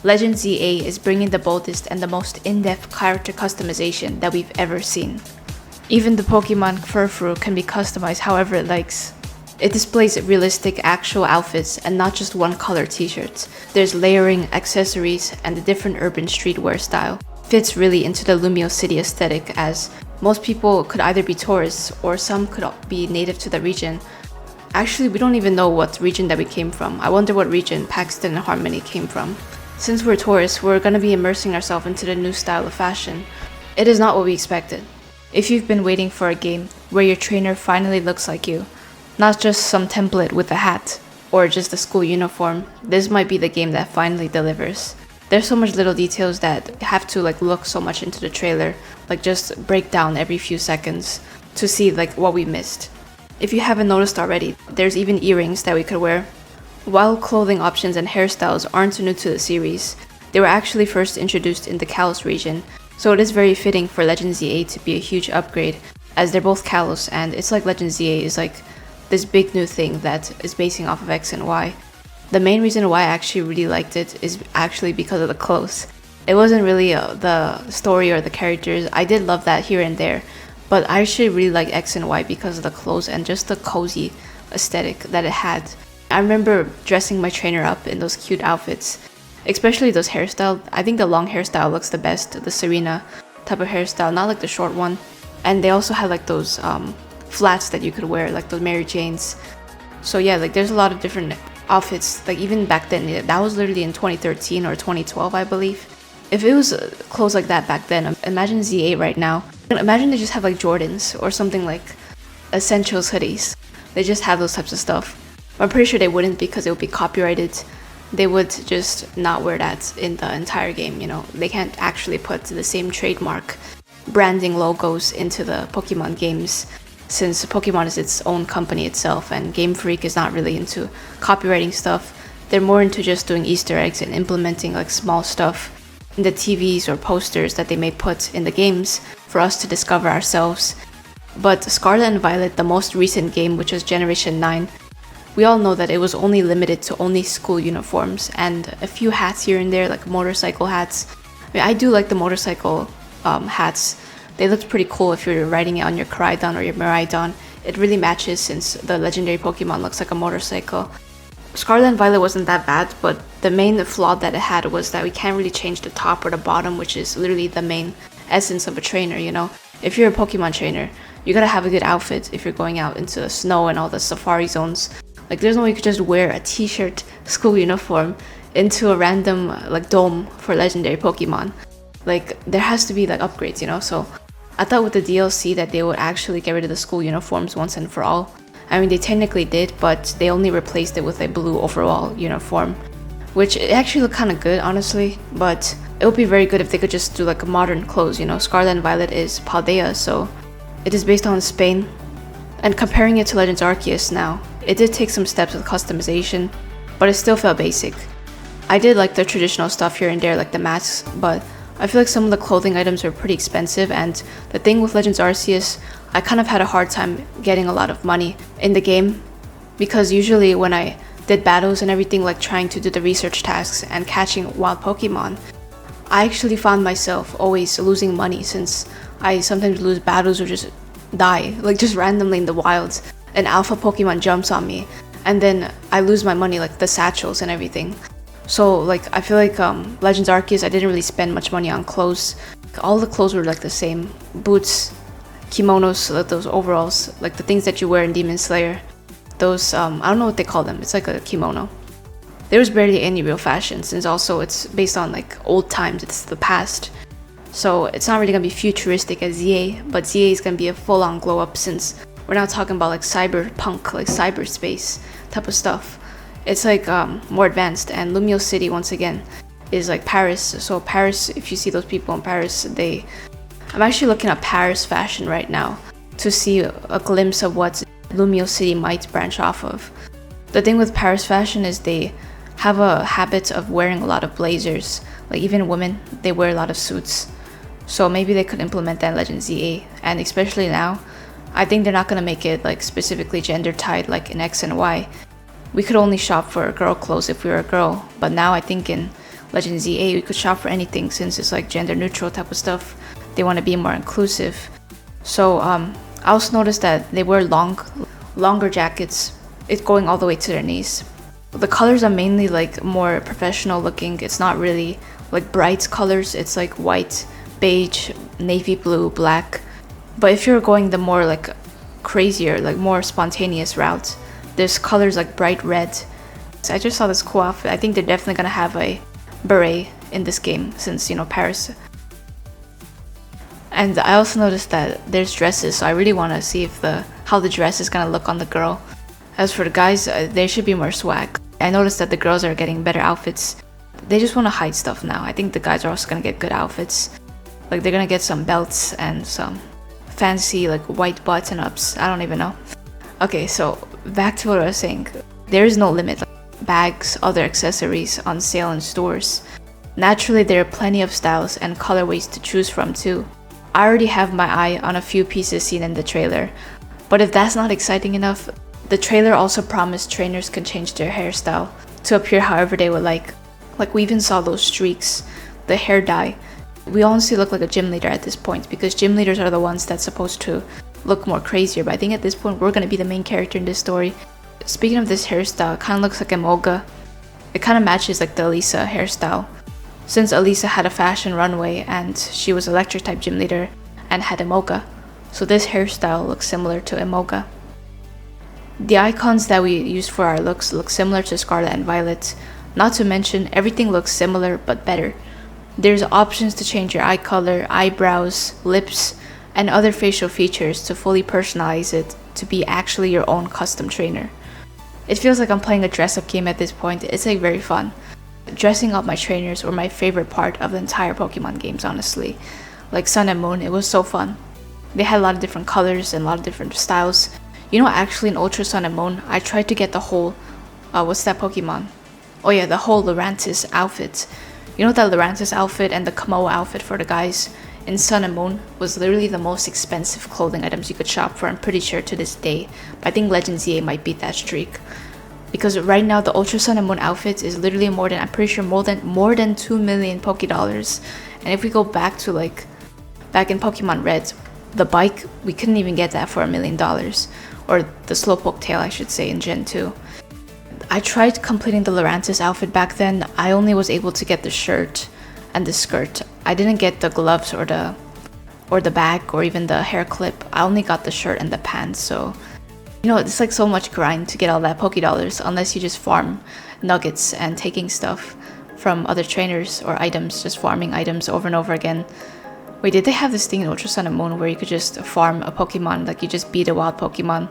Legend ZA is bringing the boldest and the most in-depth character customization that we've ever seen. Even the Pokemon Furfru can be customized however it likes. It displays realistic actual outfits and not just one color t-shirts. There's layering, accessories, and the different urban streetwear style. Fits really into the Lumiose City aesthetic, as most people could either be tourists or some could be native to the region. Actually, we don't even know what region that we came from. I wonder what region Paxton and Harmony came from. Since we're tourists, we're gonna be immersing ourselves into the new style of fashion. It is not what we expected. If you've been waiting for a game where your trainer finally looks like you, not just some template with a hat or just a school uniform, this might be the game that finally delivers. There's so much little details that have to look so much into the trailer, just break down every few seconds to see what we missed. If you haven't noticed already, there's even earrings that we could wear. While clothing options and hairstyles aren't new to the series, they were actually first introduced in the Kalos region, so it is very fitting for Legend ZA to be a huge upgrade, as they're both Kalos, and it's like Legend ZA is this big new thing that is basing off of X and Y. The main reason why I actually really liked it is actually because of the clothes. It wasn't really the story or the characters. I did love that here and there, but I actually really like X and Y because of the clothes and just the cozy aesthetic that it had. I remember dressing my trainer up in those cute outfits, especially those hairstyles. I think the long hairstyle looks the best, the Serena type of hairstyle, not like the short one. And they also had those flats that you could wear, like those Mary Janes. So yeah, there's a lot of different outfits, even back then. That was literally in 2013 or 2012, I believe. If it was clothes like that back then, imagine ZA right now. Imagine they just have Jordans or something like Essentials hoodies. They just have those types of stuff. I'm pretty sure they wouldn't because it would be copyrighted. They would just not wear that in the entire game, They can't actually put the same trademark branding logos into the Pokemon games, since Pokemon is its own company itself and Game Freak is not really into copywriting stuff. They're more into just doing Easter eggs and implementing small stuff in the TVs or posters that they may put in the games for us to discover ourselves. But Scarlet and Violet, the most recent game, which was Generation 9, we all know that it was only limited to only school uniforms and a few hats here and there, like motorcycle hats. I do like the motorcycle hats. They looked pretty cool if you're riding it on your Koraidon or your Miraidon. It really matches since the legendary Pokemon looks like a motorcycle. Scarlet and Violet wasn't that bad, but the main flaw that it had was that we can't really change the top or the bottom, which is literally the main essence of a trainer, If you're a Pokemon trainer, you gotta have a good outfit if you're going out into the snow and all the safari zones. There's no way you could just wear a t-shirt school uniform into a random dome for legendary Pokemon. There has to be upgrades, So I thought with the DLC that they would actually get rid of the school uniforms once and for all. I mean, they technically did, but they only replaced it with a blue overall uniform, which it actually looked kind of good, honestly. But it would be very good if they could just do modern clothes, Scarlet and Violet is Paldea, so it is based on Spain. And comparing it to Legends Arceus now, it did take some steps with customization, but it still felt basic. I did like the traditional stuff here and there, like the masks, but I feel like some of the clothing items were pretty expensive, and the thing with Legends Arceus, I kind of had a hard time getting a lot of money in the game, because usually when I did battles and everything, trying to do the research tasks and catching wild Pokemon, I actually found myself always losing money, since I sometimes lose battles or just die, just randomly in the wilds. An alpha Pokemon jumps on me, and then I lose my money, the satchels and everything. So I feel like Legends Arceus, I didn't really spend much money on clothes. All the clothes were the same. Boots, kimonos, those overalls, the things that you wear in Demon Slayer. Those, I don't know what they call them. It's like a kimono. There was barely any real fashion, since also it's based on old times, it's the past. So it's not really gonna be futuristic as ZA, but ZA is gonna be a full-on glow up, since we're not talking about cyberpunk, cyberspace type of stuff. It's more advanced, and Lumiose City once again is Paris. So Paris, if you see those people in Paris, I'm actually looking at Paris fashion right now to see a glimpse of what Lumiose City might branch off of. The thing with Paris fashion is they have a habit of wearing a lot of blazers. Even women, they wear a lot of suits. So maybe they could implement that in Legends ZA, and especially now, I think they're not gonna make it specifically gender tied in X and Y. We could only shop for girl clothes if we were a girl, but now I think in Legend ZA, you could shop for anything since it's like gender neutral type of stuff. They want to be more inclusive. So I also noticed that they wear longer jackets. It's going all the way to their knees. The colors are mainly like more professional looking. It's not really like bright colors. It's like white, beige, navy blue, black. But if you're going the more like crazier, like more spontaneous route, there's colors like bright red. So I just saw this cool outfit. I think they're definitely gonna have a beret in this game since, you know, Paris. And I also noticed that there's dresses, so I really want to see if how the dress is gonna look on the girl. As for the guys, there should be more swag. I noticed that the girls are getting better outfits. They just want to hide stuff now. I think the guys are also gonna get good outfits. Like they're gonna get some belts and some fancy like white button-ups. I don't even know. Okay, so back to what I was saying. There is no limit. Bags, other accessories on sale in stores. Naturally, there are plenty of styles and colorways to choose from too. I already have my eye on a few pieces seen in the trailer, but if that's not exciting enough, the trailer also promised trainers can change their hairstyle to appear however they would like. Like we even saw those streaks, the hair dye. We honestly look like a gym leader at this point because gym leaders are the ones that's supposed to look more crazier, but I think at this point we're gonna be the main character in this story. Speaking of this hairstyle, it kind of looks like Emoga. It kind of matches like the Elisa hairstyle. Since Elisa had a fashion runway and she was electric type gym leader and had Emoga, so this hairstyle looks similar to Emoga. The icons that we used for our looks look similar to Scarlet and Violet. Not to mention, everything looks similar but better. There's options to change your eye color, eyebrows, lips, and other facial features to fully personalize it to be actually your own custom trainer. It feels like I'm playing a dress-up game at this point. It's like very fun. Dressing up my trainers were my favorite part of the entire Pokemon games, honestly. Like Sun and Moon, it was so fun. They had a lot of different colors and a lot of different styles. You know, actually in Ultra Sun and Moon, I tried to get the whole, what's that Pokemon? Oh yeah, the whole Lurantis outfit. You know that Lurantis outfit and the Kamo outfit for the guys in Sun and Moon was literally the most expensive clothing items you could shop for, I'm pretty sure to this day. But I think Legend ZA might beat that streak. Because right now the Ultra Sun and Moon outfit is literally more than, I'm pretty sure more than 2 million Poké Dollars. And if we go back to like, back in Pokemon Red, the bike, we couldn't even get that for $1 million. Or the Slowpoke tail, I should say, in Gen 2. I tried completing the Lurantis outfit back then. I only was able to get the shirt and the skirt. I didn't get the gloves or the bag or even the hair clip. I only got the shirt and the pants, so you know, it's like so much grind to get all that Poké Dollars unless you just farm nuggets and taking stuff from other trainers or items, just farming items over and over again. Wait, did they have this thing in Ultra Sun and Moon where you could just farm a Pokemon, like you just beat a wild Pokemon?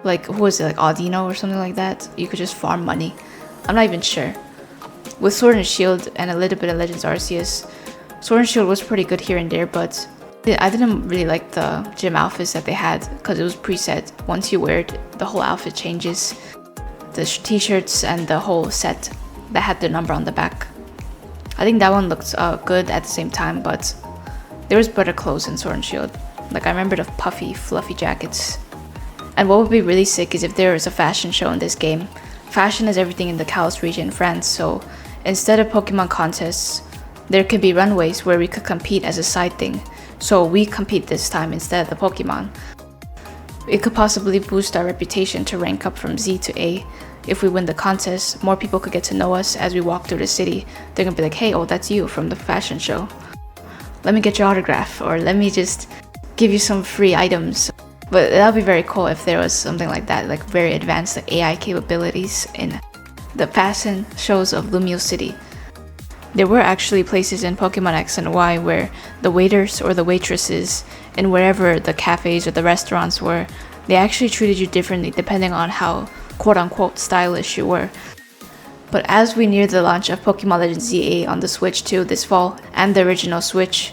Like, who was it, like Audino or something like that? You could just farm money. I'm not even sure. With Sword and Shield and a little bit of Legends Arceus, Sword and Shield was pretty good here and there, but I didn't really like the gym outfits that they had because it was preset. Once you wear it, the whole outfit changes. The t-shirts and the whole set that had the number on the back. I think that one looked good at the same time, but there was better clothes in Sword and Shield. Like I remember the puffy, fluffy jackets. And what would be really sick is if there was a fashion show in this game. Fashion is everything in the Kalos region in France, so instead of Pokemon contests, there could be runways where we could compete as a side thing. So we compete this time instead of the Pokemon. It could possibly boost our reputation to rank up from Z to A. If we win the contest, more people could get to know us as we walk through the city. They're gonna be like, hey, oh, that's you from the fashion show. Let me get your autograph, or let me just give you some free items. But that would be very cool if there was something like that, like very advanced like AI capabilities in the fashion shows of Lumiose City. There were actually places in Pokemon X and Y where the waiters or the waitresses in wherever the cafes or the restaurants were, they actually treated you differently depending on how quote-unquote stylish you were. But as we near the launch of Pokemon Legends ZA on the Switch 2 this fall and the original Switch,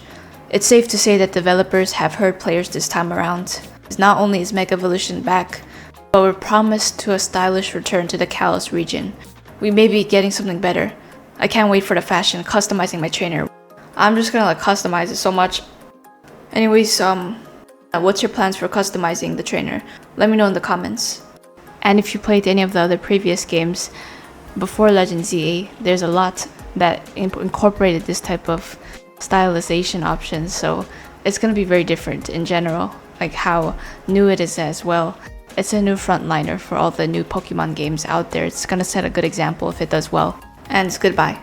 it's safe to say that developers have heard players this time around. Not only is Mega Evolution back, but we're promised to a stylish return to the Kalos region. We may be getting something better. I can't wait for the fashion, customizing my trainer. I'm just gonna like customize it so much. Anyways, what's your plans for customizing the trainer? Let me know in the comments. And if you played any of the other previous games before Legends ZA, there's a lot that incorporated this type of stylization options. So it's gonna be very different in general, like how new it is as well. It's a new frontliner for all the new Pokemon games out there. It's gonna set a good example if it does well. And goodbye.